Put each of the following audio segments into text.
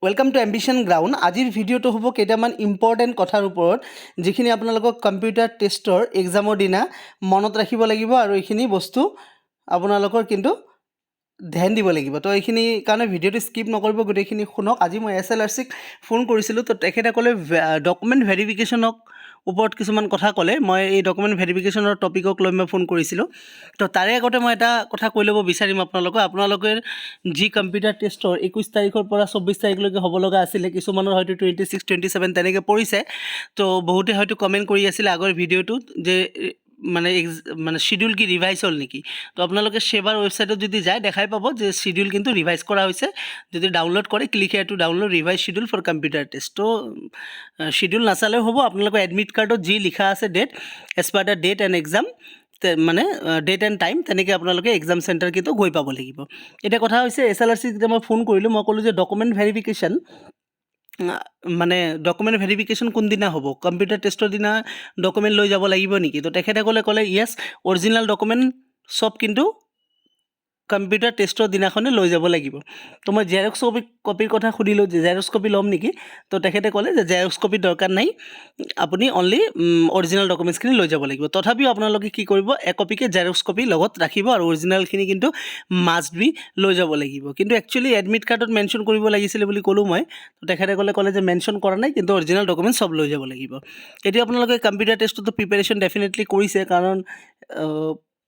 welcome to ambition ground आजिर video hub केटामान important कथार ऊपर जिखिनि आपनालोকক कम्पिउटार टेस्टर एग्जाমৰ দিনা মনত ৰাখিব লাগিব আৰু এইখিনি বস্তু আপোনালোকৰ কিন্তু ধ্যান দিব লাগিব তো এইখিনি কাৰণে ভিডিওটো স্কিপ নকৰিব গোটেইখিনি শুনক আজি মই SLRC ফোন কৰিছিলোঁ তো তেখেতে ক'লে ডকুমেণ্ট ভেৰিফিকেশ্যনক ওপৰত কিছুমান কথা ক'লে মই এই ডকুমেণ্ট ভেৰিফিকেশ্যনৰ টপিকক লৈ মই ফোন কৰিছিলোঁ তো তাৰে আগতে মই এটা কথা কৈ ল'ব বিচাৰিম আপোনালোকে যি কম্পিউটাৰ টেষ্টৰ 21 তাৰিখৰ পৰা 24 তাৰিখলৈকে হ'ব লগা আছিলে কিছুমানৰ হয়তো 26 27 তেনেকৈ পৰিছে তো বহুতে হয়তো কমেণ্ট কৰি আছিলে আগৰ ভিডিঅ'টোত যে মানে শিডিউল কি ৰিভাইজ হ'ল নেকি তো আপোনালোকে সেবাৰ ৱেবছাইটত যদি যায় দেখাই পাব যে শিডিউল কিন্তু ৰিভাইজ কৰা হৈছে যদি ডাউনলোড কৰে click here to download revise schedule for computer test তো শিডিউল নাচালেও হ'ব আপোনালোকৰ এডমিট কাৰ্ডত যি লিখা আছে date as per the date and exam মানে ডেট এণ্ড টাইম তেনেকৈ আপোনালোকে এক্সাম চেণ্টাৰ কিন্তু গৈ পাব লাগিব এতিয়া কথা হৈছে SLRC যেতিয়া মই ফোন কৰিলোঁ মই ক'লোঁ যে ডকুমেণ্ট ভেৰিফিকেশ্যন মানে ডকুমেণ্ট ভেৰিফিকেশ্যন কোনদিনা হ'ব কম্পিউটাৰ টেষ্টৰ দিনা ডকুমেণ্ট লৈ যাব লাগিব নেকি তো তেখেতে ক'লে য়েছ অৰিজিনেল ডকুমেণ্ট চব কিন্তু কম্পিউটাৰ টেষ্টৰ দিনাখনে লৈ যাব লাগিব তো মই জেৰক্স কপিৰ কথা সুধিলোঁ যে জেৰক্স কপি ল'ম নেকি তো তেখেতে ক'লে যে জেৰক্স কপি দৰকাৰ নাই আপুনি অনলি অৰিজিনেল ডকুমেণ্টছখিনি লৈ যাব লাগিব তথাপিও আপোনালোকে কি কৰিব একপিকে জেৰক্স কপি লগত ৰাখিব আৰু অৰিজিনেলখিনি কিন্তু মাষ্ট বি লৈ যাব লাগিব কিন্তু একচুৱেলি এডমিট কাৰ্ডত মেনশ্যন কৰিব লাগিছিলে বুলি ক'লোঁ মই তো তেখেতে ক'লে যে মেনশ্যন কৰা নাই কিন্তু অৰিজিনেল ডকুমেণ্ট চব লৈ যাব লাগিব এতিয়া আপোনালোকে কম্পিউটাৰ টেষ্টতো প্ৰিপেৰেশ্যন ডেফিনেটলি কৰিছে কাৰণ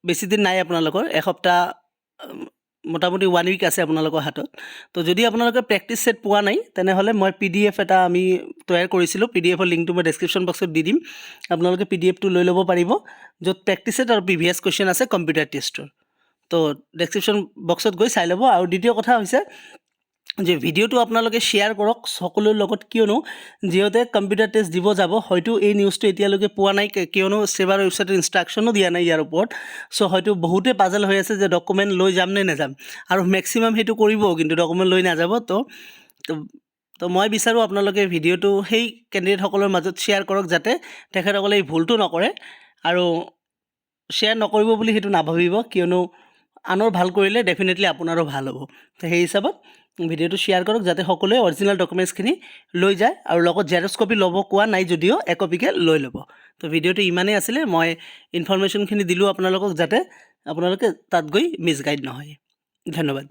বেছি দিন নাই আপোনালোকৰ এসপ্তাহ মোটামুটি 1 উইক আছে আপোনালোকৰ হাতত তো যদি আপোনালোকে প্ৰেক্টিছ সেট পোৱা নাই তেনেহ'লে মই PDF এটা আমি তৈয়াৰ কৰিছিলোঁ PDF ৰ লিংকটো মই ডেছক্ৰিপশ্যন বক্সত দি দিম আপোনালোকে PDFটো লৈ ল'ব পাৰিব য'ত প্ৰেক্টিছ সেট আৰু প্ৰিভিয়াছ কুৱেশ্যন আছে কম্পিউটাৰ টেষ্টৰ তো ডেছক্ৰিপশ্যন বক্সত গৈ চাই ল'ব আৰু দ্বিতীয় কথা হৈছে যে ভিডিওটো আপোনালোকে শ্বেয়াৰ কৰক সকলোৰ লগত কিয়নো যিহেতু কম্পিউটাৰ টেষ্ট দিব যাব হয়তো এই নিউজটো এতিয়ালৈকে পোৱা নাই কিয়নো সেবাৰ ৱেবছাইটৰ ইনষ্ট্ৰাকশ্যনো দিয়া নাই ইয়াৰ ওপৰত চ' হয়তো বহুতে পাজল হৈ আছে যে ডকুমেণ্ট লৈ যাম নে নাযাম আৰু মেক্সিমাম সেইটো কৰিব কিন্তু ডকুমেণ্ট লৈ নাযাব তো মই বিচাৰোঁ আপোনালোকে ভিডিওটো সেই কেণ্ডিডেটসকলৰ মাজত শ্বেয়াৰ কৰক যাতে তেখেতসকলে এই ভুলটো নকৰে আৰু শ্বেয়াৰ নকৰিব বুলি সেইটো নাভাবিব কিয়নো আনৰ ভাল কৰিলে ডেফিনেটলি আপোনাৰো ভাল হ'ব তো সেই হিচাপত ভিডিওটো শ্বেয়াৰ কৰক যাতে সকলোৱে অৰিজিনেল ডকুমেণ্টছখিনি লৈ যায় আৰু লগত জেৰক্স কপি ল'ব কোৱা নাই যদিও একপিকে লৈ ল'ব তো ভিডিওটো ইমানেই আছিলে মই ইনফৰমেশ্যনখিনি দিলোঁ আপোনালোকক যাতে আপোনালোকে তাত গৈ মিছগাইড নহয় ধন্যবাদ